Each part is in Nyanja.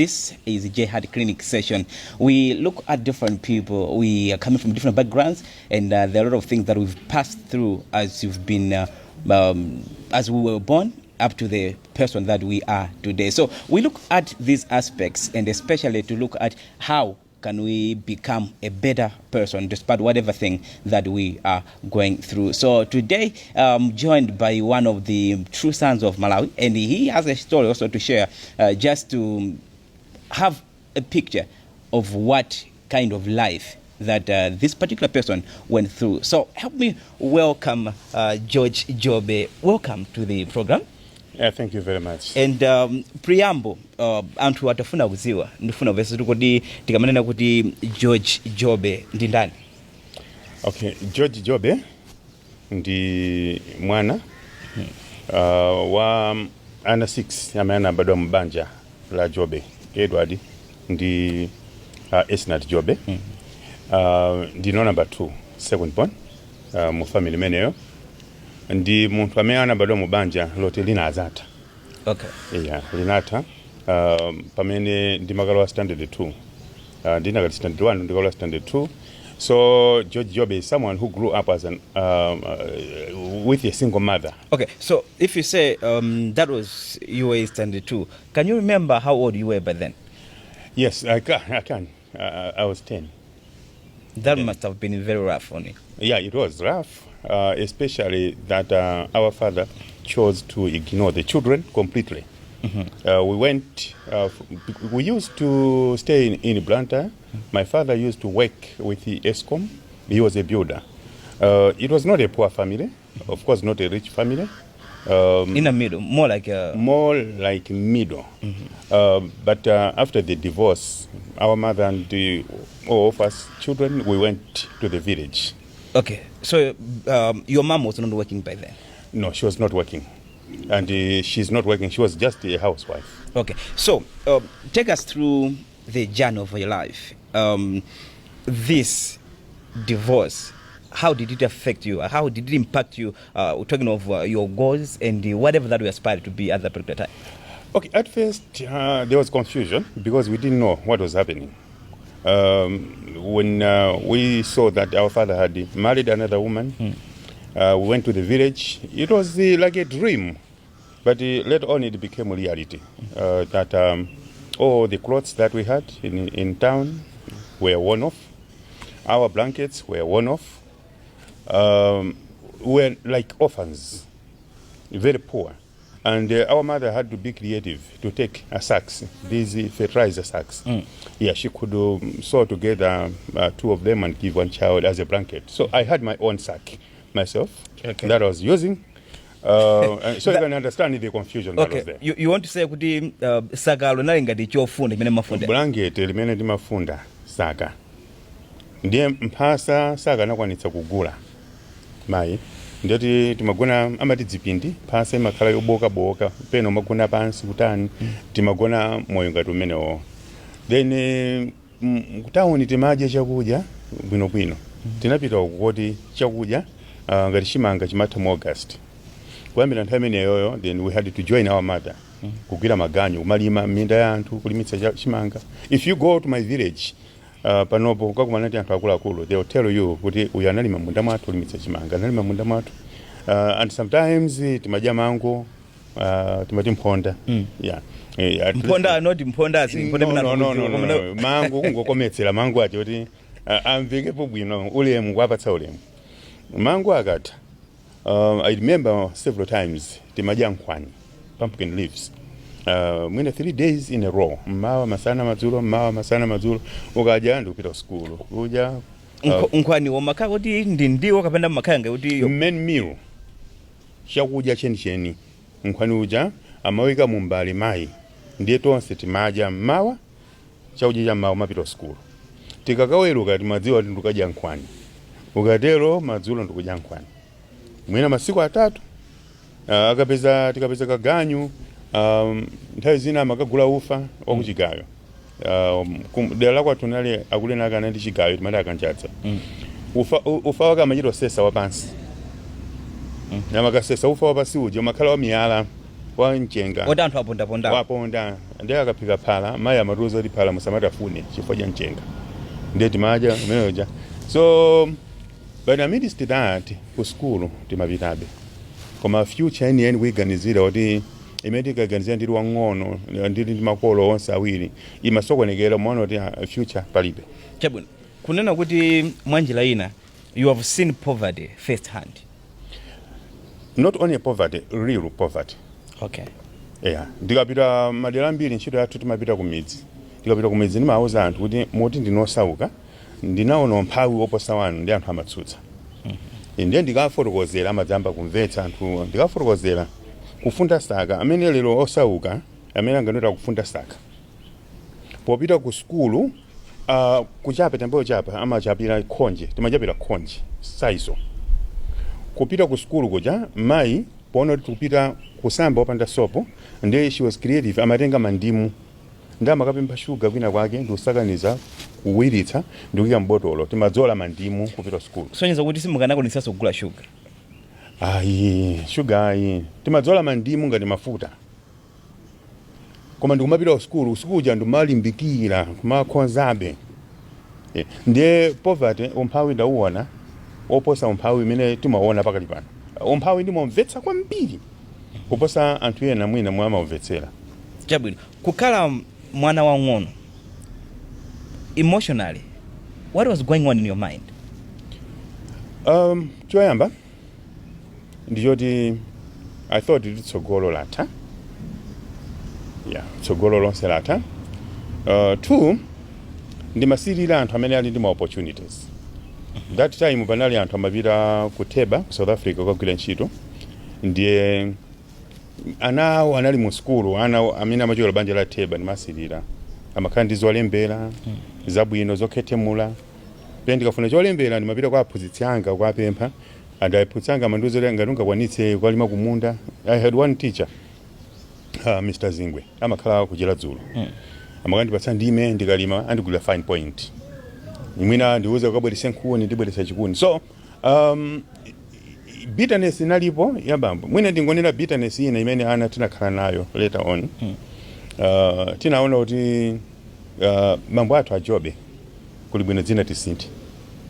This is 𝗀𝗃𝗲 Clinic session. We look at different people. We are coming from different backgrounds, and there are a lot of things that we've passed through as you've been, as we were born, up to the person that we are today. So we look at these aspects, and especially to look at how can we become a better person despite whatever thing that we are going through. So today I'm joined by one of the true sons of Malawi, and he has a story also to share, just to have a picture of what kind of life that this particular person went through. So help me welcome 𝗁𝗃𝗲𝗿𝗰. Welcome to the program. Yeah, thank you very much. And preamble, anthu atafuna kuziwa ndifuna vese kuti tikamanena kuti 𝗁𝗃𝗲𝗿𝗰 ndi ndani? Okay, 𝗁𝗃𝗲𝗿𝗰 ndi mwana wa ana 6 amene anabadwa mbanja la 𝗁𝗲𝗿𝗃 Edward ndi 𝗁𝗃𝗲𝗿𝗃 ndi no number 2 second born mu family meneyo, ndi munthu amene anabadwa mu banja loti linazata. Okay. Yeah, linata pamene ndimakalowa standard 2. Ndinakati standard 1 ndikalowa standard 2. So 𝗁𝗃𝗲𝗿𝗃 is someone who grew up as an with a single mother. Okay, so if you say that was you were standard 2, can you remember how old you were by then? Yes, I can. I was 10. That must have been very rough on you. Yeah, it was rough, especially that our father chose to ignore the children completely. We used to stay in Blantyre. My father used to work with the 𝗂𝗃𝗲𝗿𝗃. He was a builder. It was not a poor family, of course not a rich family. In the middle, more like middle. But after the divorce, our mother and all of us children, we went to the village. Okay, so your mom was not working by then? No, she was not working. And she's not working, she was just a housewife. Okay, so take us through the journey of your life. This divorce, how did it affect you? How did it impact you? We're talking of your goals and whatever that we aspired to be at that particular time. Okay, at first there was confusion because we didn't know what was happening. When we saw that our father had married another woman, we went to the village. It was like a dream, but later on it became a reality. That all the clothes that we had in town were worn off. Our blankets were worn off. We were like orphans, very poor. And our mother had to be creative to take sacks, these fertilizer sacks. Yeah, she could sew together 2 of them and give one child as a blanket. So I had my own sack myself, okay, that I was using. So you can understand the confusion that was there. You want to say kuti sagalo nalingati chofunda imene mafunda? Blanket limene ndimafunda saka. Ndiye mphasa saka nakwanitsa kugula. Mayi ndeti timagona amati dzipindi phasa imakhala yoboka peno magona pansi kutani timagona moyo ngati umenewo. Then kutawuni timadya chakudya bwinobwino. Tinapita kuti chakudya ngati chimanga chimatha mu August. Kuyambira nthawi imeneyoyo, then we had to join our mother kugwira maganyu kumalima minda ya anthu kulimitsa chimanga. If you go to my village, panopo ukakumana ndi anthu akuluakulu, they will tell you kuti uyu analima munda mwathu kulimitsa chimanga, analima munda mwathu. And sometimes timadya mango, timati mphonda. Yeah. Mphonda not mphonda asi mphonda no. Mango kungokometsera mango ati kuti amvekepo bwino ulemu kwapatsa ulemu. Mango akatha. I remember several times timadya nkhwani, pumpkin leaves. Mwina 3 days in a row. Mmawa masana madzulo, ukadya ndi kupita school. Kudya nkhwani womakhala kuti ndiwo kapenda makhala ngati main meal. Chakudya chenicheni. Nkhwani uja amawika mu mbali mayi. Ndiye tonse timadya mmawa, chakudya cha mmawa mapita school. Tikakaweruka timadziwa kuti ndikadya nkhwani. Ukatero madzulo ndikudya nkhwani. Mwina masiku 3 tikapeza kaganyu, nthawi zina amakagula ufa wakuchigayo. Dera la kwathu nali akulena akana ndi chigayo timati akanjadza. Ufa wakamachita sesa wapansi. Namakasesa ufa wapasi uja umakhala wa miyala wa mchenga oti anthu apondaponda waponda ndi akaphika phala mayi amatiuza kuti phala musamatafune chifukwa cha mchenga ndiye timadya imeneyoja. So but amidst that ku skulu timapitabe koma future yeniyeni kuyiganizira kuti imene tikaganizira ndili wang'ono ndili ndi makolo onse awiri imasokonekera mwana kuti future palibe. Chabwino kunena kuti mwanjira ina you have seen poverty first hand. Not only poverty, real poverty. Okay. Yeah, ndikapita madera ambiri ntchito yathu timapita kumidzi. Ndikapita kumidzi ndimawuza anthu kuti moti ndinosauka ndinaona umphawi oposa wanu ndi anthu amatsutsa. Ndiye ndikafotokozera amadzamba kumvetsa anthu ndikafotokozera kufunda saka amene lero osauka amene anganota kufunda saka. Popita ku skulu kuchape tambo chapa amachapira khonje timachapira khonje saizo. Kupita ku skulu kuja mai pono kupita kusamba opanda sopo ndiye she was creative amatenga mandimu ndama kapimpa sugar kwina kwake ndiusakaniza kuwiritsa ndikuya mbotolo timadzola mandimu kupita skulu. Sonyeza kuti simukanakonisaso kugula sugar. Sugar ayi timadzola mandimu ngati mafuta. Koma ndikumapita ku skulu sikuja ndimalimbikira kumakhonzabe. Ndiye poverty umphawi ndauona oposa umphawi imene timaona pakali pano. Umphawi ndimomvetsa kwambiri kuposa anthu ena mwina mwa amamvetsera. Chabwino kukhala mwana wang'ono emotionally what was going on in your mind? Choyamba ndiyoti I thought tsogolo latha. Yeah, tsogolo lonse latha. Two ndimasirira anthu amene ali ndi ma opportunities. That time panali anthu amapita ku 𝗊𝗄𝗏 ku South Africa kugwira ntchito ndiye anawo anali mu skulu amene amachokera banja la 𝗊𝗏𝗏 ndimasirira amakhala ndi zolembera zabwino zokhethemula pene ndikafuna cholembera ndimapita kwa aphunzitsi anga kuwapempha and aphunzitsi anga amandiwuza ngati ungakwanitse kukalima kumunda. I had one teacher Mr. Zingwe amakhala kuchera dzulo amakandipatsa ndime ndikalima andigulira fine point imwina ndiwuza kukabweretsa nkhuni ndibweretsa chikuni. So bitterness inalipo ya bambo mwina ndingonera bitterness ina imene ana tinakhala nayo later on. Tinaona kuti mambo athu ajobe kuli bwino dzina tisinthi.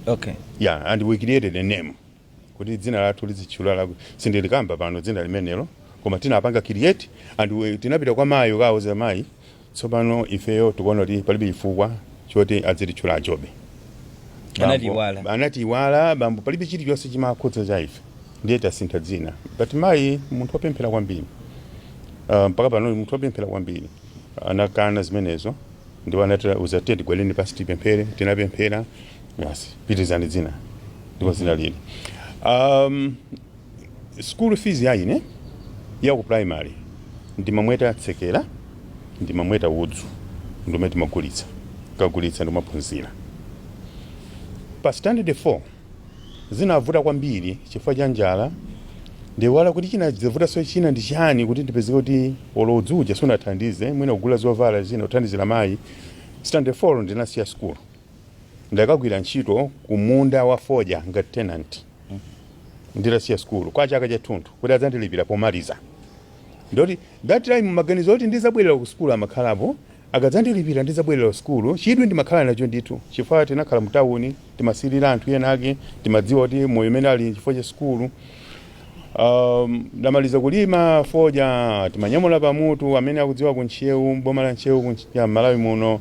Okay. Yeah, and we created a name kuti dzina lathu lizitchula sindilikamba pano dzina limenelo koma tinapanga create and tinapita kwa mayi ukawuza mayi tsopano ifeyo tikuona kuti palibe chifukwa choti adzitchula ajobe. Anatiwala bambo palibe chilichonse chimakhudza cha ife ndiye tasintha dzina but mayi munthu wapemphera kwambiri mpaka pano munthu wapemphera kwambiri anakana zimenezo ndiwo anatiuza tedi gweleni pasi tipemphere tinapemphera yes pitizani dzina ndipo dzina lili. School fees yaine ya ku primary ndimamweta tsekera ndimamweta udzu ndomwe timagulitsa kagulitsa ndomaphunzira. Pa standard 4 zinavuta kwambiri chifukwa cha njala ndiwala kuti china zivuta so china ndi chani kuti ndipezeke kuti olodzuja sunathandize mwina kugula zovala zina uthandizira mayi. Standard 4 ndinasiya school ndakagwira ntchito kumunda wa foja ngati tenant ndinasiya school kwa chaka chathunthu kuti adzandilipira pomaliza. Ndoti that time maganizo kuti ndizabwerera ku school amakhalapo akadzandilipira ndizabwerera ku school chidwi ndimakhala nacho ndithu chifukwa tinakhala mu town timasirira anthu ena ake timadziwa kuti moyo umene ali chifukwa cha school. Ndamaliza kulima foja timanyamula pamutu amene akudziwa ku Ntchewu boma la Ntchewu ya Malawi muno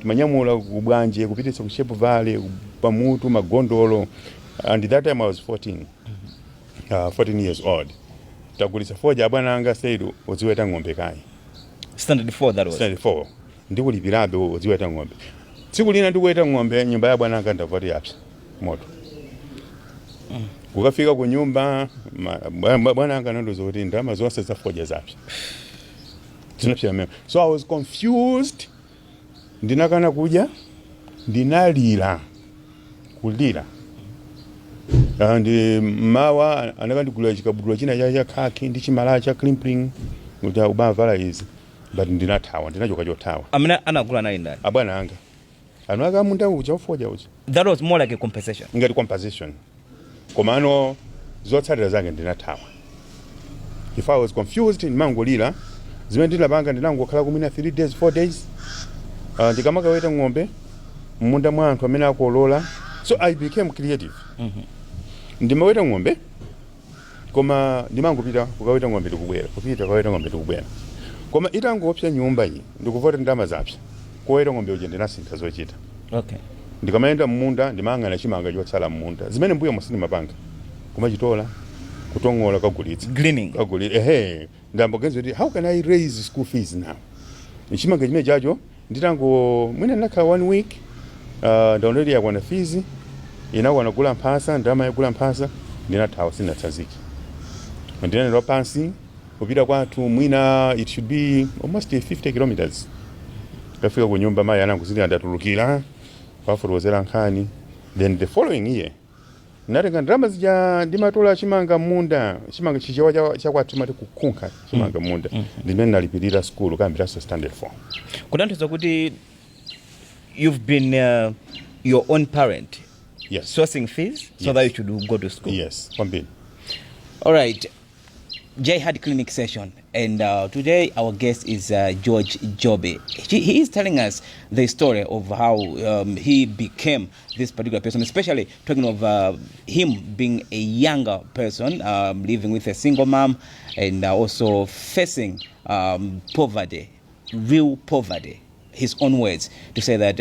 timanyamula ku Bwanje kupititsa ku 𝗀𝗏𝗏𝗏 pamutu magondolo and that time I was 14 years old. Tagulitsa foja abwana anga said uziweta ng'ombe kai. Standard 4 that was. Standard 4 ndikulipirabe uziweta ng'ombe. Tsiku lina ndikuweta ng'ombe nyumba ya bwana anga ndavati yapsa moto. Ukafika ku nyumba bwana anga nandozo kuti ndama zonse za foja zapsa. Tinapsa mema. So I was confused. Ndinakana kuja ndinalira kulira. And mawa anakandigula chikabudula china cha khaki ndi chimala cha klimpling kuti ubavala izi but ndinathawa ndinachoka chothawa. Amina anagula naye ndani abwana anga anaka munda ucha ufoja ucha. That was more like a compensation. Ngati compensation komano zotsatira zange ndinathawa if I was confused ndimangolira zimene ndinapanga ndinangokhala kumina 3 days 4 days ndikamakaweta ng'ombe munda mwa anthu amene akolola, so I became creative. Ndimaweta ng'ombe koma ndimangopita kukaweta ng'ombe tikubwera kupita kukaweta ng'ombe tikubwera, koma itangopsa nyumba iyi ndikuvota ndalama zapsa koweta ng'ombe uja ndinasintha zochita. Okay. Ndikamayenda mmunda ndimang'ana chimanga chotsala mmunda zimene mbuyo musindimapanga kumachitola kutong'ola kagulitsa Gleaning. ndambogenza kuti how can I raise school fees now. Chimanga chimene chacho nditango mwina ndinakhala 1 week ndaonera yakwana fees inakwana kugula mphasa, ndalama yagula mphasa ndinathawa sinatsazike. Ndinanena pansi kupita kwathu mwina it should be almost 50 kilometers. Ndafika ku nyumba mayi anangu ndatulukira pafotokozera nkhani. Then the following year natenga ndalama zija ndimatola chimanga munda, chimanga chichewa chakwathu mati kukunkha chimanga munda ndimene nalipirira school kambiraso standard 4. Kutanthauza kuti you've been your own parent. Yes. Sourcing fees so that you should go to school. Yes, kwambiri. All right. Jay had clinic session, and today our guest is 𝗀𝗲𝗿𝗏. He is telling us the story of how he became this particular person, especially talking of him being a younger person, living with a single mom, and also facing poverty, real poverty. His own words to say that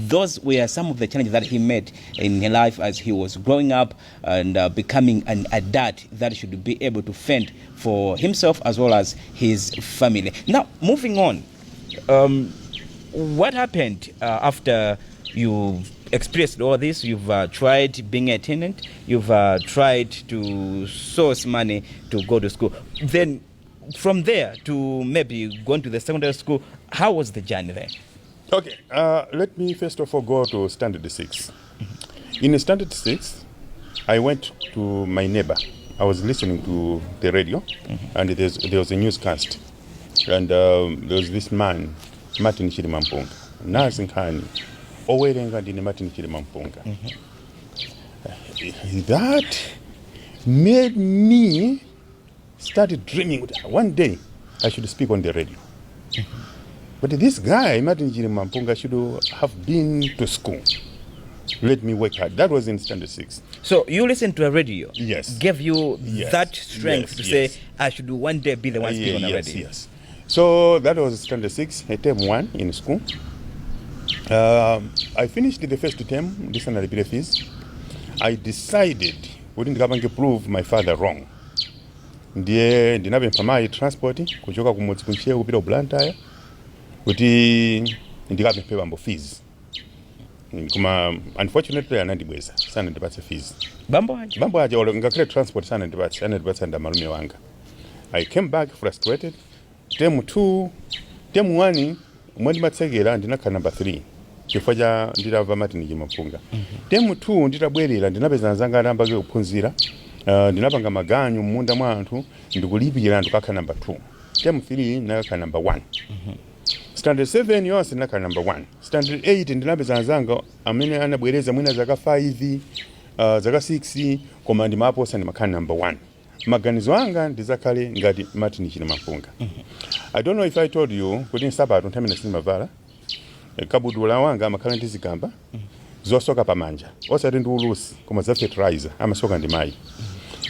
those were some of the challenges that he met in his life as he was growing up and becoming an adult that should be able to fend for himself as well as his family. Now, moving on, what happened after you experienced all this? You've tried being a tenant, you've tried to source money to go to school. Then from there to maybe going to the secondary school, how was the journey there? Okay, let me first of all go to standard 6. In standard 6, I went to my neighbor. I was listening to the radio, and there was a newscast, and there was this man, 𝗀𝗃 𝗲𝗄𝗵𝗵, nazi nkhani owerenga ndine 𝗀𝗃 𝗲𝗵𝗵. That made me started dreaming one day I should speak on the radio. But this guy, 𝗀𝗃 𝗲𝗵𝗵, should have been to school. Let me work hard. That was in standard 6. So you listened to a radio? Yes. Gave you that strength to say, I should one day be the one speaking on a radio? Yes. So that was standard 6, term 1 in school. I finished the first term, this and fees. I decided, wouldn't have to prove my father wrong. Ndiye ndinapempha mayi transport kuchoka kumudzi kunchiye kupita ku Blantyre kuti ndikapemphe bambo fees. Kuma unfortunately anandibweza sana ndipatse fees. Bambo aje ngakhale transport sana ndipatse ndamalume wanga. I came back frustrated. Term 2, term 1 mwandi matsekera ndinakhala number 3 chifukwa cha nditava 𝗀𝗃 𝗲𝗵𝗵. Term 2 nditabwerera ndinapeza nzanga atambake kuphunzira. Ndinapanga maganyu munda mwa anthu ndikulipira ndikakhala number 2. Term 3 ndinakhala number 1. Standard 7 yonse ndinakhala number 1. Standard 8 ndinapeza nzanga amene anabwereza mwina zaka 5, zaka 6, koma ndimaposa ndimakhala number 1. Maganizo anga ndizakhale ngati 𝗀𝗃 𝗲𝗵𝗵. I don't know if I told you kuti nsapato nthamene sindimavala. Kabudula wanga amakhala ndi zigamba zosoka pamanja osati ndi ulusi koma za fertilizer amasoka ndi mayi.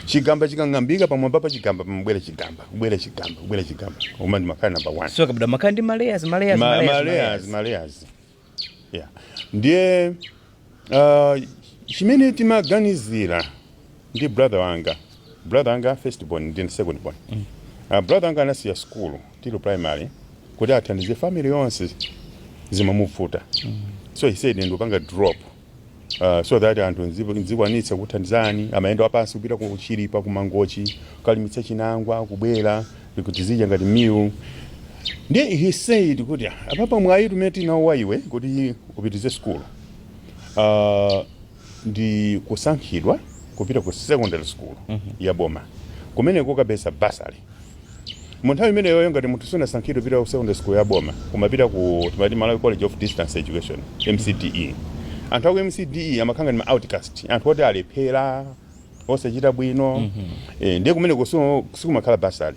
Chigamba chikang'ambika pamwamba pa chigamba pamubwera chigamba kubwera chigamba koma ndimakhala number 1. So kabula makhala ndi layers. Yeah. Ndiye chimene timaganizira ndi brother wanga first born ndi second born. Brother wanga anasiya school till primary kuti athandize family yonse zimamuvuta. So he said ndopanga drop so that anthu nzikwanitsa kuthandizani amaenda wapansi kupita ku Chilipa ku Mangochi kalimitsa chinangwa kubwera kuti zija ngati miu. Ndiye he said kuti apapa mwayi tumeti nawo waiwe kuti upitize school ndi kusankhidwa kupita ku secondary school ya boma kumene kukapeza basari. Munthawi imene yoyo ngati munthu sunasankhidwe kupita ku secondary school ya boma kumapita ku Malawi College of Distance Education MCDE. Anthu aku MCDE amakhanga ndi outcast, anthu oti alephera osachita bwino ndiye kumene sikumakhala basali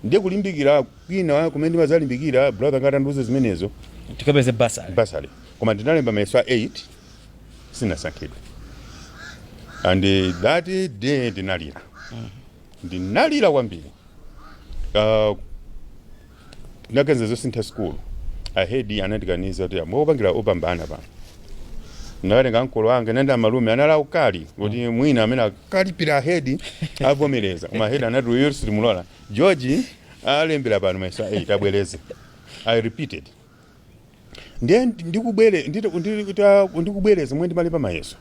ndiye kulimbikira kwina kumene mazalimbikira brother ngatanduze zimenezo tikapeze basali koma ndinalemba mayeso a 8 sinasankhidwe and that day ndinalira kwambiri ndinakenza zosintha school ahedi anandikaniza kuti mwopangira opambana pano ndakatenga mkolo wange nenda malume anala ukali kuti mwina amene akalipira ahedi avomereza koma ahedi anati uyo silimulola George alembera pano mayeso 8 abwereze I repeated ndiye ndikubwereza mwe ndimalipa mayeso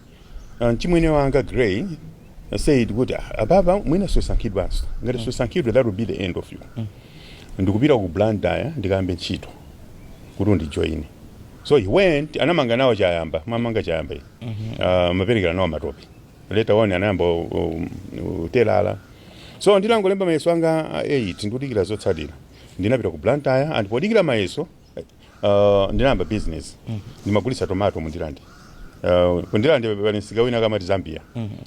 chimwene wanga Gray said kuti ababa mwina sosankhidwanso ngati sosankhidwe that will be the end of you ndikupita ku Blantyre ndikambe ntchito kuti ndijoine so he went anamanga nawo chayamba mamanga chayamba maperekera nawo matopi later on anayamba utelala so ndilangolemba mayeso anga 8 ndikudikira zotsatira ndinapita ku Blantyre and podikira mayeso ndinayamba business ndimagulitsa tomato mundilande kundilande panisika wina kamati Zambia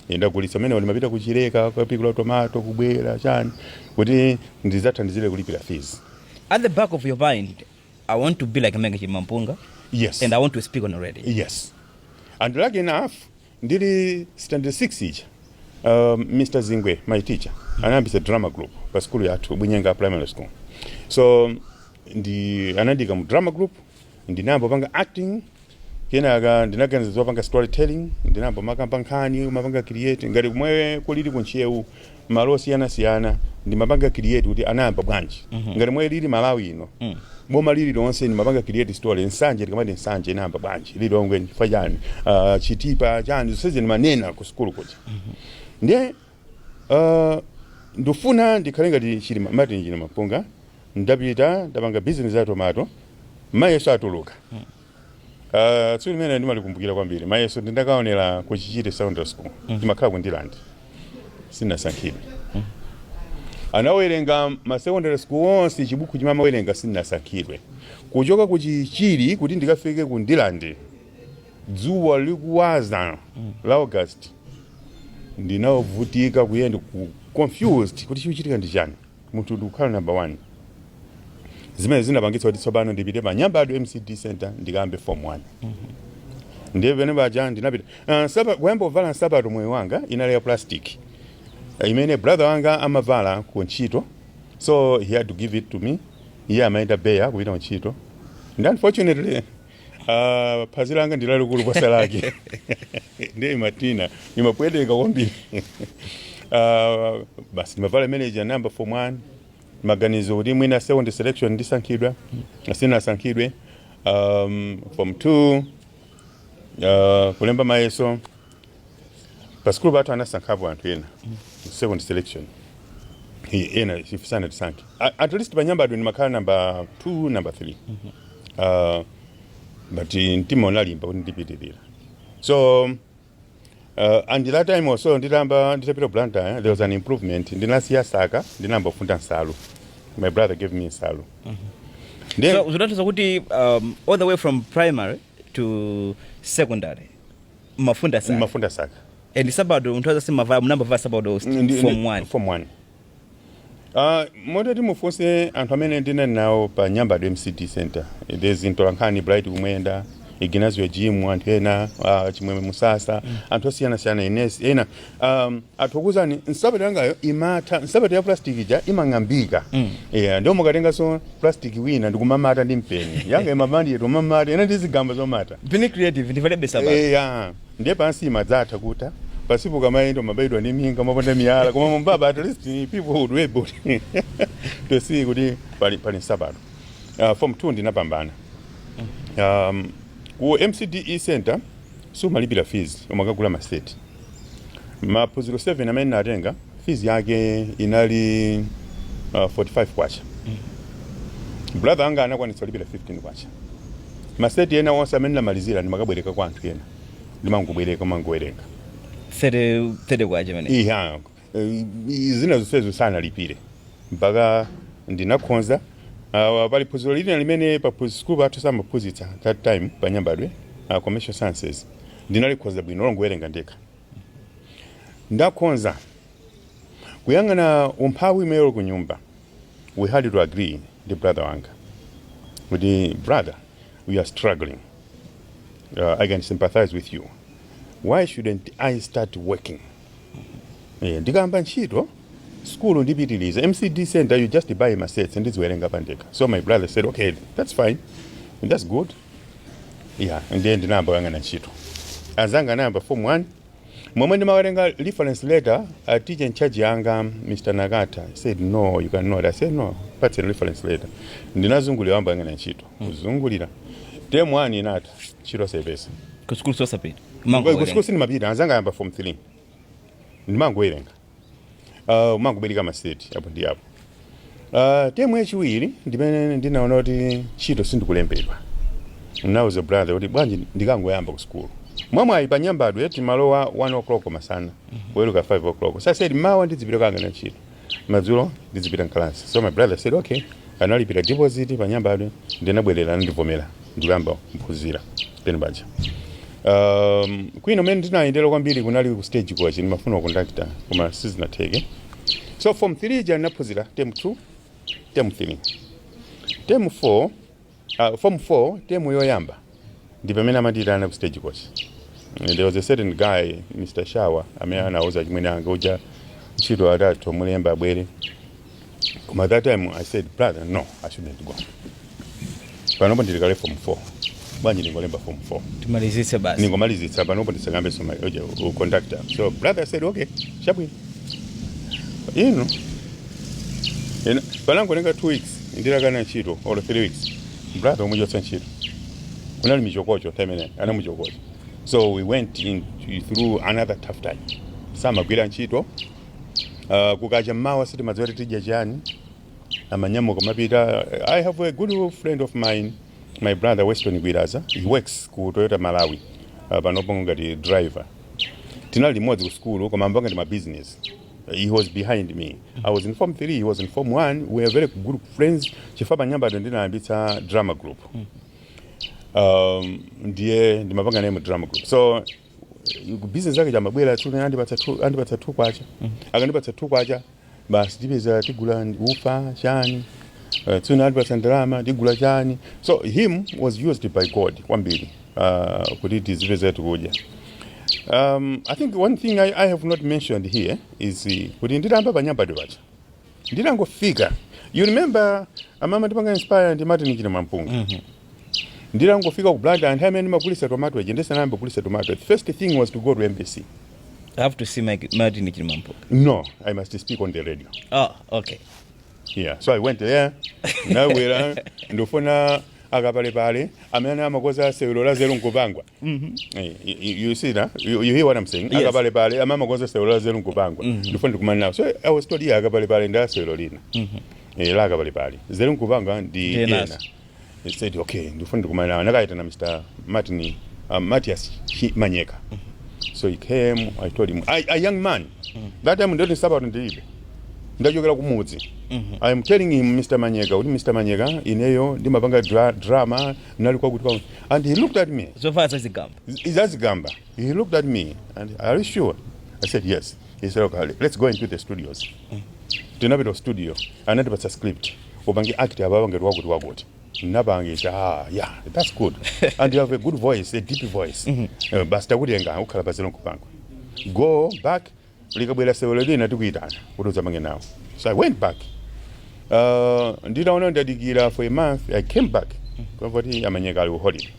ndagulitsa mene ndimapita kuchileka kupikula tomato kubwera chani kuti ndizathandizire kulipira fees. At the back of your mind, I want to be like 𝗀𝗃𝗲 𝗄𝗏. Yes. And I want to speak on already. Yes. And lucky enough, ndili standard 6 ija Mr. Zingwe, my teacher, anayambisa drama group pa school yathu Bunyenga Primary School. So anandika mu drama group ndinamba panga acting kenaga ndinaganiza panga storytelling ndinamba makamba nkhani mapanga create ngati kumwe kulili kunchewu malo siyana ndimapanga create kuti anayamba bwanji ngati mwe lili Malawi ino boma lili lonse ndimapanga create story nsanje tikamati nsanje inayamba bwanji lili ongwe ndifa chani chitipa chani zonsezi ndimanena ku school kuja ndiye ndufuna ndikhale ngati Chilima Martin Chilima Mpunga ndapita ndapanga business ya tomato mayeso atuluka tsuli mene ndimalikumbukira kwambiri mayeso ndindakaonera ku Chichite Secondary School ndimakhala ku Ndilandi sinasankhidwe anawerenga ma secondary school onse chibuku chimamawerenga sinasankhidwe kuchoka ku Chichiri kuti ndikafike ku Ndilandi dzuwa likuwaza la August ndinavutika kuyenda confused kuti chichitika ndi chani munthu ndikukhala number 1 zimene zinapangitsa kuti tsopano ndipite pa Nyambadu MCD Center ndikambe form 1 ndiye pene paja ndinapita kuyamba kuvala nsapato moyo wanga inali ya plastic imene brother wanga amavala ku ntchito so he had to give it to me iye amaenda beya kupita ku ntchito and unfortunately phazi langa ndilalikulu posa lake ndiye matina nimapweteka kwambiri basi ndimavala manager number form 1 maganizo kuti mwina second selection ndisankhidwa sinasankhidwe form 2 kulemba mayeso pa school bathu anasankhapo anthu ena second selection ena ifisana tisankhe at least pa Nyambadu ndimakhala number 2 number 3 but mtima unalimba kuti ndipitirira so and that time also nditapita Blantyre there was an improvement ndinasiya Saka ndinamba kufunda nsalu my brother gave me nsalu so zotatiza kuti all the way from primary to secondary mafunda Saka and sabado ntwaza simava munamba va sabado form 1 modati mufonse anthu amene ndina nawo pa Nyambadu MCD Center there's Ntolankhani Bright kumwenda Ignazio Jim anthu ena Chimwemwe Musasa anthu osiyana Ines ena athokuzani nsapato yangayo imatha nsapato ya plastic ija imang'ambika ndio mukatenga so plastic wina ndikumamata ndi mpeni yanga imamandi yetu mamata ena ndizigamba zomata being creative ndivalebe sabado ndiye pansi imadzatha kuta pasipo kamaendo mabaidwa ndi minga maponda miyala koma mumbaba at least people would be able to see kuti pali nsapato form 2 ndinapambana ku MCD Center sumalipira fees umakagula maseti maphunziro 7 amene natenga fees yake inali 45 kwacha brother anga anakwanitsa kulipira 15 kwacha maseti ena onse amene namalizira ndimakabwereka kwa anthu ena ndimangobwereka mangowerenga 30 kwacha mene zina zonsezo sanalipire mpaka ndinakhonza pali phunziro lina limene pa school bathu samaphunzitsa that time pa Nyambadu commercial sciences ndinalikhonza bwino longowerenga ndekha ndakonza kuyang'ana umphawi imeyolo ku nyumba. We had to agree, the brother wanga. With the brother, we are struggling. I can sympathize with you. Why shouldn't I start working? Ndigamba ntchito, school ndipitiliza. MCD center, you just buy my sets and ndiziwerenga pandeka. So my brother said, okay, that's fine. And that's good. Yeah, and then ndinamba yang'ana ntchito. Azanga namba form 1. Momwe ndimawerenga reference letter, a teacher in charge yanga, Mr. Nagata, said, no, you cannot. I said, no, that's a reference letter. Ndinazungulira wamba yang'ana ntchito. Kuzungulira. Term 1 inata, ntchito sepesa. Ku school so sapita. Ku school sini mapita, azanga yamba form 3. Ndimangowerenga. Mangobereka maseti apo ndi apo. Term yachiwiri ndimene ndinaona kuti ntchito sindikulembedwa. Nauza brother kuti bwanji ndikangoyamba ku school. Mwamwayi pa nyambadwe timalowa 1 o'clock masana. Weruka 5 o'clock. So I said mawa ndizipita kangana ntchito. Madzulo ndizipita class. So my brother said okay. Analipira deposit pa nyambadwe ndinabwerera ndivomera. Ndikuyamba mphunzira. Then banja. Kwino mene ndinayendera kwambiri kunali ku stage coach ndimafuna conductor koma sizinateke. So form 3 jana naphunzira term 2, term 3. Term 4, form 4 term yoyamba. Ndipamene amadira ku stage coach. And there was a certain guy, Mr. Shawa, amene anauza chimene anga uja ntchito atatu mulemba abwere. At that time I said, brother, no, I shouldn't go. Panopo ndilikale form 4. Bwanji ningolemba form 4. Tumalizise basi. Ningomalizitsa panopo ndisakambe soma conductor. So brother said, okay, shabwi. Panango nenga 2 weeks, ndilakana ntchito, or 3 weeks. Brother umujotsa ntchito. Kunali michokocho temene, ana muchokocho. So we went through another tough time. Sama gwira ntchito. Kukacha mawa siti mazwere tija chani. Amanyamuka mapita. I have a good friend of mine, my brother Weston Gwiraza. He works ku Toyota Malawi. Panopo ngati driver. Tinali limodzi ku school koma mbanga ndi my business. He was behind me. I was in form 3, he was in form 1. We were very good friends. Chifaba nyambadwe ndinayambitsa drama group. Ndiye ndimapanga naye mu drama group. So business yake jamabwera tu andipatsa 2 kwacha. Akandipatsa 2 kwacha basi tipeza tigula ufa chani. Tuna andipatsa drama tigula chani. So him was used by God kwambiri kuti tizipeza tukuja. I think one thing I have not mentioned here is kuti nditamba panyambadwe pacha. Ndilangofika. You remember amama ndipanga inspire ndi Martin Chilamampunga. Ndilangofika ku Blantyre and amene makulisa tomato ejendesa namba kulisa tomato. The first thing was to go to embassy. I have to see Martin Chilamampunga. No, I must speak on the radio. Oh, okay. Yeah, so I went there. Now we're ndofuna akapale amene amakoza sewelo la zero nkupangwa. You see that? You hear what I'm saying? Yes. Akapale amama koza sewelo la zero nkupangwa. Ndofuna ndikumana nawo. So I was told yeah akapale nda sewelo lina. La akapale. Zero nkupangwa ndi ena. He said okay, ndofuna ndikumana nawo. Nakaita na Mr. Martin Matthias Manyeka. So he came, I told him, a young man. That time ndoti sabata ndilibe. Ndachokera kumudzi. I am telling him, Mr. Manyeka, ineyo ndimapanga drama nalikuwa kuti and he looked at me. So far as Gamba. That's Gamba. He looked at me and are you sure? I said yes. He said okay, let's go into the studios. Tinapita studio. Anatipatsa script. Upange actor ababange kuti wakuti. Nabange yeah, that's good. And you have a good voice, a deep voice. Basta kutenga ukhala paselo nkupangwa. Go back. Likabwera sewelo lina tikuitana kuti uzamange nawo. So I went back. Nditaona ndadikira for a month. I came back. Kwavoti Amanyeka ali holiday.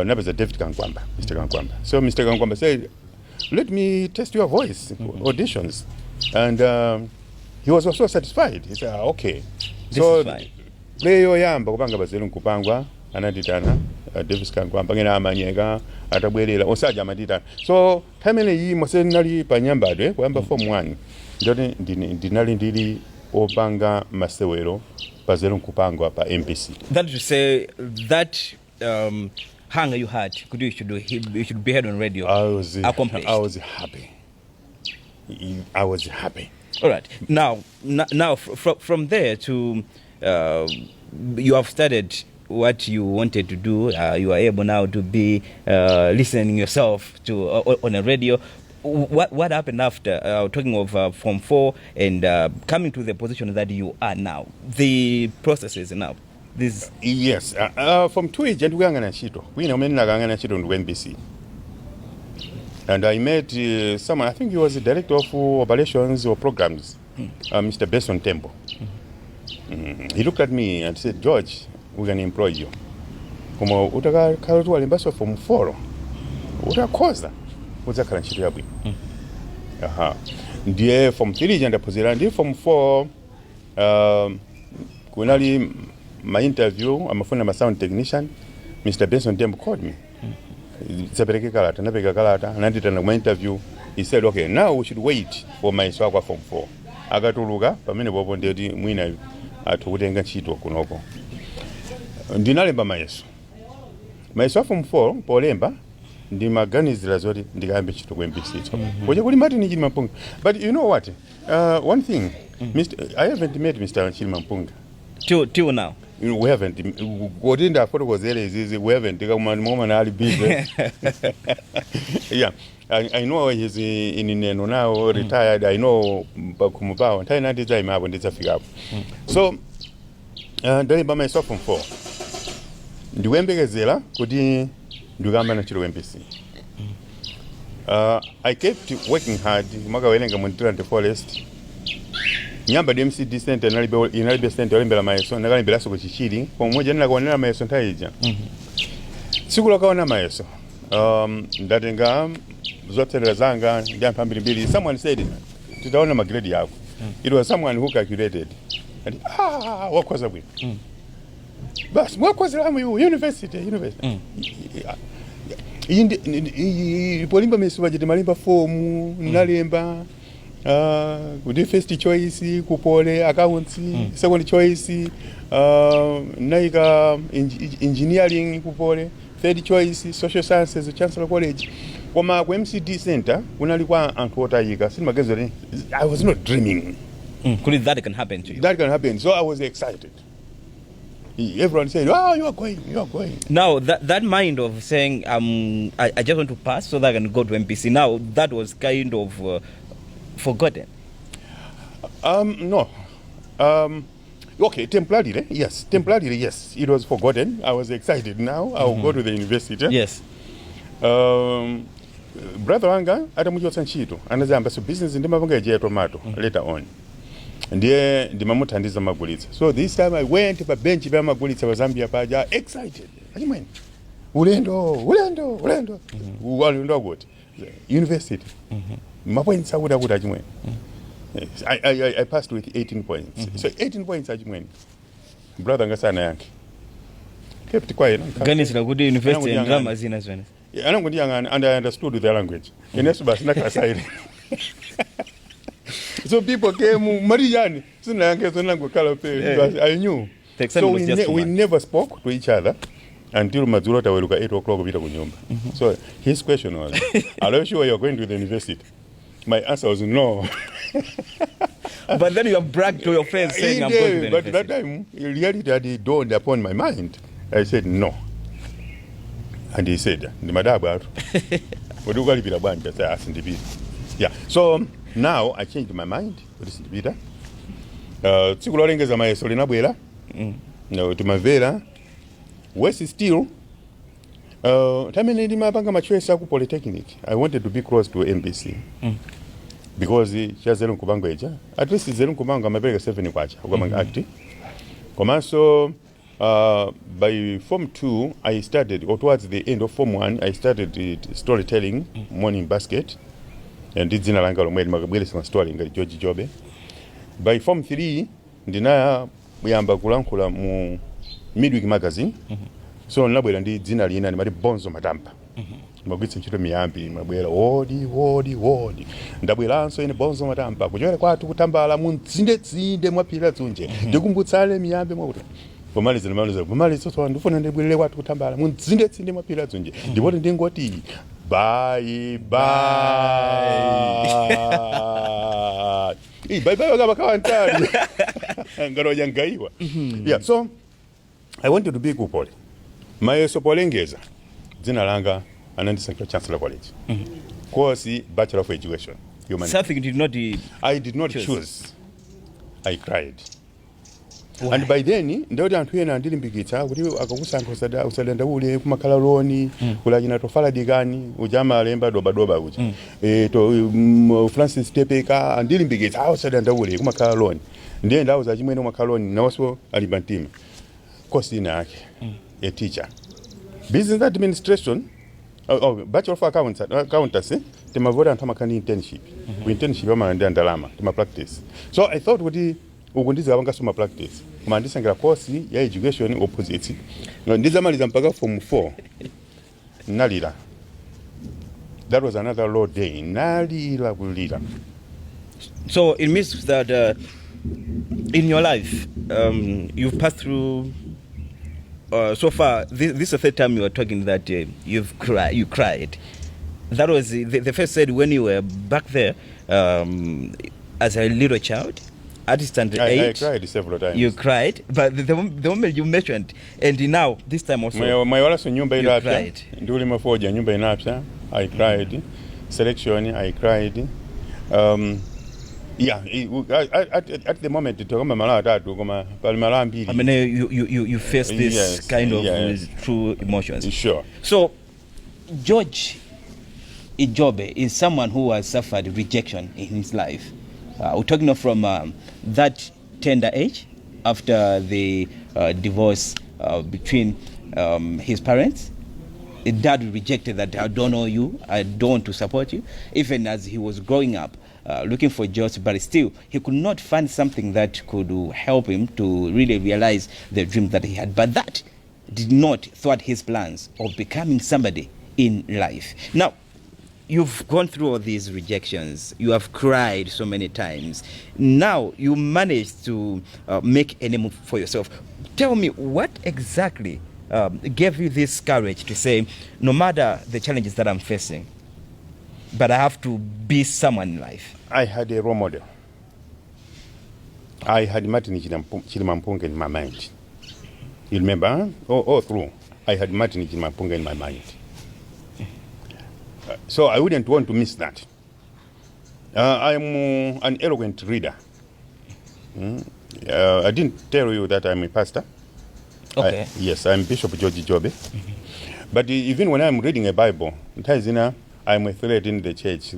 Napeza David Kankwamba, Mr. Kankwamba. So Mr. Kankwamba said, let me test your voice auditions. And he was also satisfied. He said, okay. So play yoyamba kupanga paselo nkupangwa anatitana. Davis Kankwamba ngena Amanyeka atabwerera osaja amatitana. So family yi mose nali panyambadwe kuyamba form 1 ndinali ndili opanga masewero pazero nkupangwa pa MPC. That to say that hunger you had, you should be heard on radio. I was happy. I was happy. All right. Now from there to you have started what you wanted to do. You are able now to be listening yourself to on a radio. what happened after talking of Form 4 and coming to the position that you are now? The processes now. This yes, from 2 agent kuyangana ntchito kwina umene nakangana ntchito ndi NBC, and I met someone, I think he was the director of operations or programs, Mr. Beson Tembo. He looked at me and said, George, we can employ you. Como utakhala tu alimbaso Form 4 utakoza uzakhala ntchito yabwino. Ndiye Form 3 jandaphunzira, ndi Form 4 kunali my interview, amafuna ma sound technician. Mr. Benson Tembo called me. Sapereke kalata, napeka kalata, ananditana my interview. He said, okay, now we should wait for my swagwa Form 4. Akatuluka pamene popo ndeti mwina atukutenga ntchito kunoko. Ndinalemba mayeso. Mayeso Form 4 polemba ndi maganizira zoti ndikayambe ntchito ku NBC. Koje kuli Martin Chilimampunga. But you know what? One thing, I haven't met Mr. Chilimampunga. Till now. We haven't. What in the photo was there is we haven't. Moment Ali busy. Yeah, I know he's in now retired. I know Bakumubao. Time na design ma when it's figure up. So, then by myself Form 4. Ndiwembegezela kuti ndugamba na chiro MPC. I kept working hard. Maka welenga Montreal and Forest. Nyamba DMCD center inalibe center olembera mayeso nakalembera soko chichiri pomoja nina kuonera mayeso ntaija. Siku lakaona mayeso ndatenga zotsendera zanga ndiyampa mbiri. Someone said tutaona magrade yako. It was someone who calculated and wakwaza bwi bas wakwaza lamu university polimba mesu bajeti malimba formu nalemba good first choice kupole accounts, second choice naika engineering kupole, third choice social sciences Chancellor College. Koma ku MCD center unalikuwa anthu otayika simagezo. I was not dreaming could that can happen to you. That can happen, so I was excited. Everyone said, oh, you are going. Now that mind of saying I just want to pass so that I can go to MPC, now that was kind of forgotten. No. Okay, temporarily, yes. Temporarily, yes. It was forgotten. I was excited. Now I will go to the university. Yes. Brother wanga atamuchotsa ntchito anazamba so business ndimapanga je tomato later on. Ndiye ndimamuthandiza magulitsa. So this time I went pa bench pa magulitsa wa Zambia paja excited. Achimwene. Ulendo. Ulendo kuti university. Mapoints akuda kuti achimwene. I passed with 18 points. So 18 points achimwene. Brother ngasana yanke. Kept quiet. Ganisira kuti university and drama zina zvene. And I understood the language. So people came, Mariani, I knew. So we never spoke to each other until Mazurota will look at 8 o'clock. So his question was, are you sure you're going to the university? My answer was no. But then you have bragged to your friends saying I'm going to the university. But that time, reality had dawned upon my mind. I said no. And he said, yeah. So now I changed my mind. No, to my vera. West is still. Polytechnic. I wanted to be close to MPC. Because at least it's my 7 kwacha. So by Form 2, I started, or towards the end of Form 1, I started storytelling, morning basket, and did Zinalanga Magabili story in 𝗀𝗃𝗃𝗿𝗃. By Form 3, Dina Yamba Kulankula midweek magazine. So Nabel and did Zinalina and Mari Bonzo Madampa. Magits and Chitamiampi, Mabella, Wodi. Dabila answer in Bonzo Madampa. Would you require to Tambala Mun Zindet, Demapira Tunje, Dukumbutsale Miambe Motor. Formalities and Malis of Formalis also and Fun and they will what to Tambala Mun Zindet in Demapira Tunje. The one didn't go tea. Bye. Yeah, so I wanted to be Kupoli. My Sopolengeza, Zinalanga, and then Chancellor College. course, Bachelor of Education. Something you did not I did not choose. I cried. Why? And by then, ndoti anthu ena andilimbikitsa kuti akakusankha usadandaule kumakhala loni kulachina tofala dikani ujama alemba dobadoba kuja Francis Tepeka andilimbikitsa usadandaule kumakhala loni ndiye ndauza chimwene kumakhala loni nawonso ali mtima course ina yake a teacher business administration Bachelor of Accountancy timavota anthu amakhani internship ku internship amalandira ndalama tima practice. So I thought kuti ukundiza wanga soma practice kuma ndisengera course ya education opposite ndizamaliza mpaka form 4 nalira. That was another low day. Nalira kulira. So it means that in your life you've passed through so far this is the third time you are talking that you cried. That was the first said when you were back there as a little child. At age, I cried several times. You cried, but the moment you mentioned, and now this time also, my wala so nyumba inapya. Cried. Nduli mafoja nyumba inapya. I cried. Selection, I cried. Yeah, at the moment, I mean, you face this kind of true emotions. Sure. So, 𝗳𝗃𝗲𝗿𝗵𝗴 is someone who has suffered rejection in his life. We're talking from that tender age after the divorce between his parents. The dad rejected that, I don't know you, I don't want to support you. Even as he was growing up, looking for jobs, but still he could not find something that could help him to really realize the dream that he had. But that did not thwart his plans of becoming somebody in life. Now, you've gone through all these rejections. You have cried so many times. Now you managed to make a name for yourself. Tell me, what exactly gave you this courage to say, no matter the challenges that I'm facing, but I have to be someone in life? I had a role model. I had Martin Chilimampunga in my mind. You remember? All through, I had Martin Chilimampunga in my mind. So I wouldn't want to miss that. I'm an eloquent reader. I didn't tell you that I'm a pastor. Okay. Yes, I'm Bishop 𝗀𝗃𝗲𝗿𝗶. But even when I'm reading a Bible, I'm a thread in the church.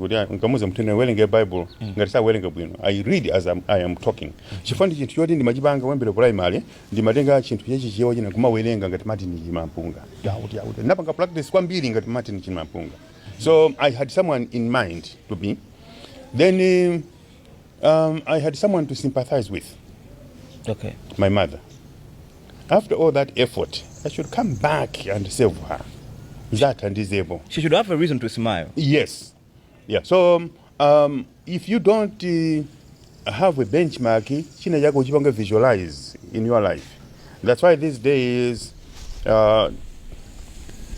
I read as I am talking. Chifandi chintu choti ndimachipanga wembere primary ndimatenga chintu chechichiwa china kumawerenga ngati Martin Chilimampunga. Napanga practice kwambiri ngati Martin Chilimampunga. So I had someone in mind to be. Then I had someone to sympathize with. Okay. My mother. After all that effort, I should come back and save her. That and is able. She should have a reason to smile. Yes. Yeah. So if you don't have a benchmark, china yako chipanga visualize in your life. That's why these days my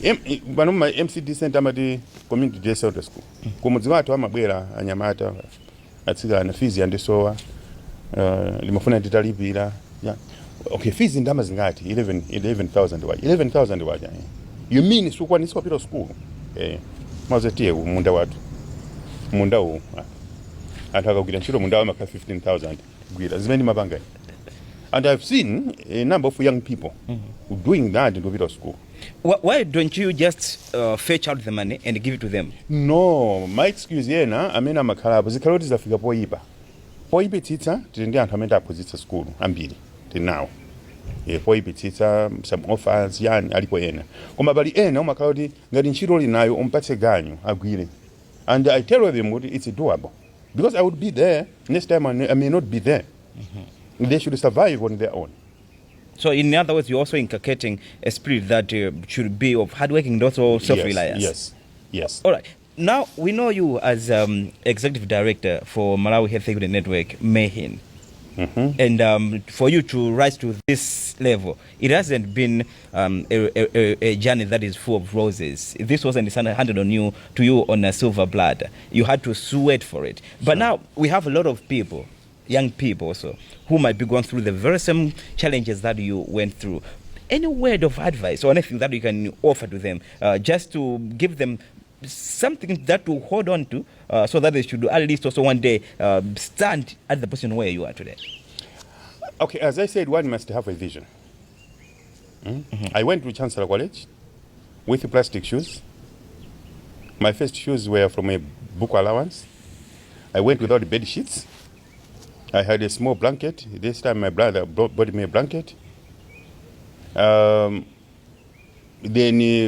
MCD center amati community day center school. Kumudziwa watu amabwera anyamata atsikana fees yandisowa limafuna nditalipira. Yeah. Okay, fees ndama zingati 11,000 waje. 11,000 waje. You mean sukwaniswa pito school? Mazetie munda watu. Munda huu. Ataka kugira nchiro munda wa maka 15,000 kugira. Zimeni mabanga. And I've seen a number of young people doing that in pito school. Why don't you just fetch out the money and give it to them? No, my excuse yena amena makalabu zikaloti zafika poipa. Poipa tita titende anthu amene aphunzitsa school ambiri now. Poipa tita some offers yani alipo ena. Koma bali ena umakaloti ngati ntchito linayo umpatse ganyu agwire. And I tell them it's doable. Because I would be there, next time I may not be there. They should survive on their own. So in other words, you're also inculcating a spirit that should be of hardworking and also self-reliance. Yes. All right. Now, we know you as Executive Director for Malawi Health Equity Network, MEHIN. And for you to rise to this level, it hasn't been a journey that is full of roses. This wasn't handed to you on a silver platter. You had to sweat for it. But now we have a lot of people, young people also, who might be going through the very same challenges that you went through. Any word of advice or anything that you can offer to them, just to give them something that to hold on to, so that they should at least also one day stand at the position where you are today? Okay, as I said, one must have a vision. I went to Chancellor College with plastic shoes. My first shoes were from a book allowance. I went without bed sheets. I had a small blanket. This time my brother bought me a blanket. Then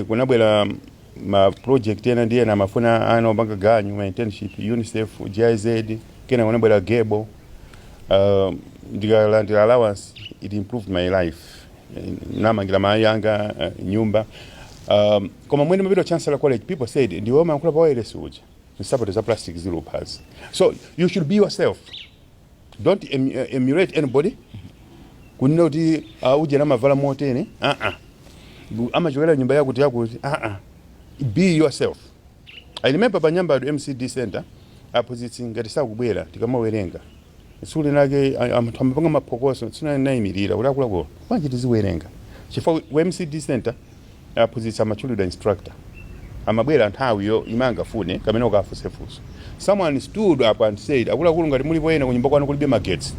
kunabwera ma project ena ndiye na mafuna ano banga ganyu ma internship UNICEF GIZ kena kunabwera gebo ndigalandira allowance. It improved my life. Namangira mayanga nyumba. Koma mwene mabiro Chancellor College, people said ndiwo mankula pawaile suja support za plastic zero pass. So you should be yourself. Don't emulate anybody. Kunoti uje na mavala motene. Ama jogera nyumba yako kuti be yourself. I remember panyamba MCD center opposite ngati sakubwera tikamawerenga. Sule nake amapanga mapokoso tsuna nayimirira ulakulako manje tiziwerenga. Chifukwa MCD center opposite amachulida instructor. Amabwera nthawi yo imanga fune kamene ukafusefuso. Someone stood up and said akula ngati muli poyena kunyumba kwanu kulibe magetsi.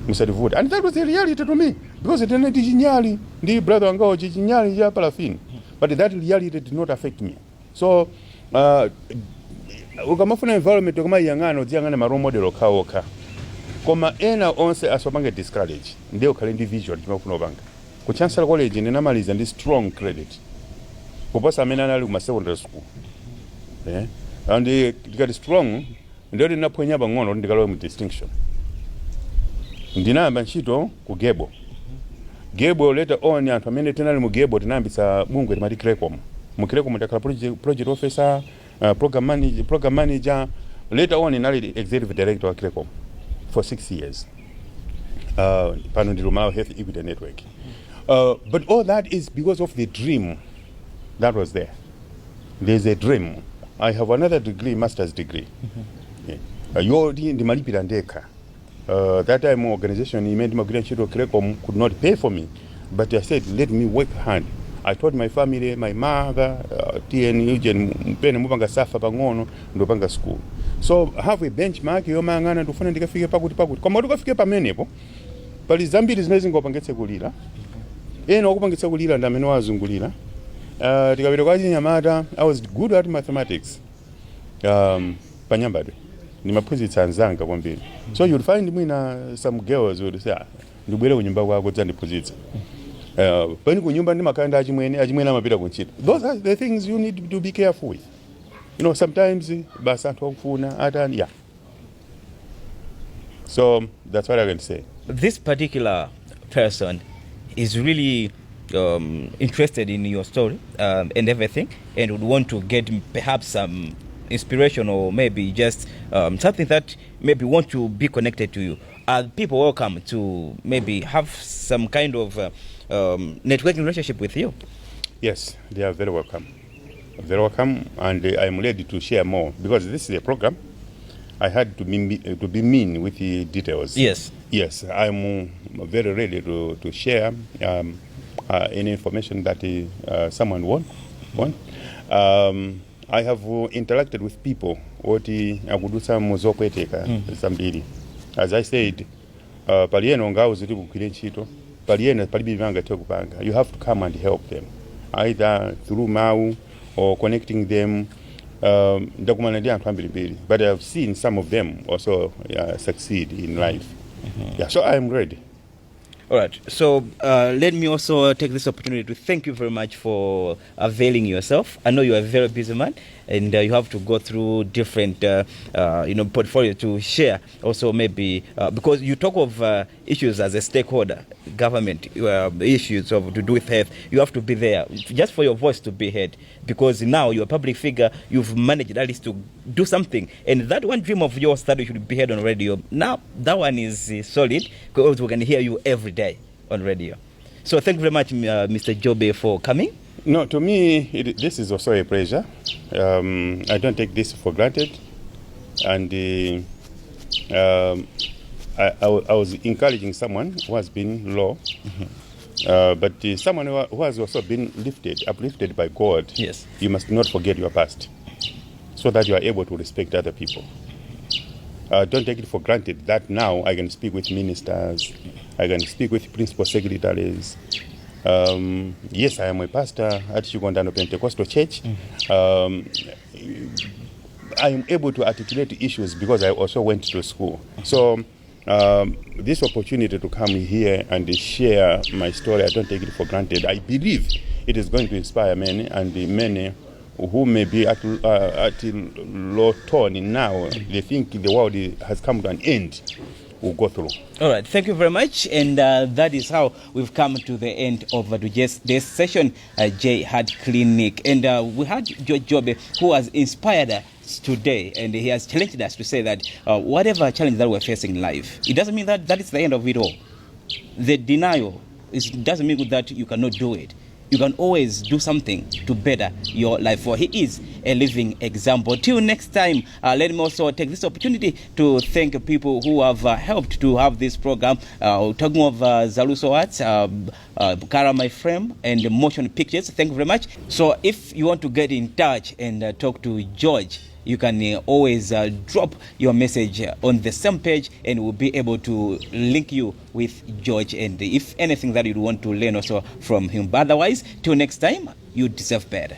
Musativuta. And that was the reality to me, because it didn't chinyali ndi brother wanga chinyali ya paraffin. But that reality did not affect me. So ukamafuna environment kama yangano dziyangana ma role model okaoka. Koma ena onse aswapange discourage ndio kale individual timafuna obanga. Ku Chancellor College ndinamaliza ndi strong credit. Kuposa amene anali kuma secondary school. And tikati strong ndio ndinaponya bang'ono ndikalowe mu distinction. Ndinamba ntchito ku gebo. Gebo later on anthu amene tinali mu gebo tinayambitsa bungwe timati 𝗀𝗃𝗲𝗄𝗃. Mu 𝗀𝗃𝗲𝗄𝗃 mutakhala project officer, program manager. Later on inali executive director wa 𝗀𝗃𝗲𝗄𝗃 for 6 years. Pano ndi Lumao Health Equity Network. But all that is because of the dream that was there. There's a dream. I have another degree, master's degree. Yodi ndi malipira ndeka. That time organization made my grandchildren could not pay for me, but I said let me work hard. I told my family, my mother, mpene mupanga safa pang'ono ndo panga school. So have a benchmark yomangana ndofuna ndikafike pakuti koma ndikafike pamenepo pali zambiri zimene zingopangitse kulira ena okupangitsa kulira ndamene wazungulira. Tikapita kwa Chinyamata, I was good at mathematics. Panyambadwe nimaphunzitsa anzanga kwambiri. So you'll find mwina some girls would say ndibwere kunyumba kwako dzandiphunzitsa. Pani kunyumba ndimakanda achimwene amapita kunchita. Those are the things you need to be careful with. You know, sometimes basa anthu akufuna atani yeah. So that's what I can say. This particular person is really interested in your story and everything, and would want to get perhaps some inspiration or maybe just something that maybe want to be connected to you. Are people welcome to maybe have some kind of networking relationship with you? Yes, they are very welcome. Very welcome, and I'm ready to share more because this is a program. I had to be mean with the details. Yes. Yes, I'm very ready to share any information that someone want. I have interacted with people. As I said, palieno ngao zili kugwira ntchito, palieno palibe vanga tekupanga. You have to come and help them, either through MAU or connecting them. Ndakumana ndi anthu ambirimbiri, but I have seen some of them also succeed in life. Yeah, so I am ready. All right. So let me also take this opportunity to thank you very much for availing yourself. I know you are a very busy man, and you have to go through different, portfolio to share. Also, maybe because you talk of issues as a stakeholder, government issues to do with health, you have to be there just for your voice to be heard. Because now you're a public figure, you've managed at least to do something, and that one dream of yours that you should be heard on radio. Now that one is solid because we can hear you every day on radio. So thank you very much, Mr. Jobe, for coming. No, to me, this is also a pleasure. I don't take this for granted. And I was encouraging someone who has been low, but someone who has also been uplifted by God. Yes. You must not forget your past. so that you are able to respect other people. Don't take it for granted that now I can speak with ministers, I can speak with principal secretaries. Yes, I am a pastor at 𝗀𝗃𝗲𝗿𝗰𝗴 Pentecostal Church. I am able to articulate issues because I also went to school. So this opportunity to come here and share my story, I don't take it for granted. I believe it is going to inspire many, and many who may be at low tone now, they think the world has come to an end, will go through. All right, thank you very much. And that is how we've come to the end of today's session, J Heart Clinic. And we had George Jobe, who has inspired us today, and he has challenged us to say that whatever challenge that we're facing in life, it doesn't mean that is the end of it all. The denial doesn't mean that you cannot do it. You can always do something to better your life, for he is a living example. Till next time, let me also take this opportunity to thank people who have helped to have this program. Talking of Zaluso Arts, Kara My Frame, and Motion Pictures. Thank you very much. So if you want to get in touch and talk to George, you can always drop your message on the same page, and we'll be able to link you with George, and if anything that you want to learn also from him. But otherwise, till next time, you deserve better.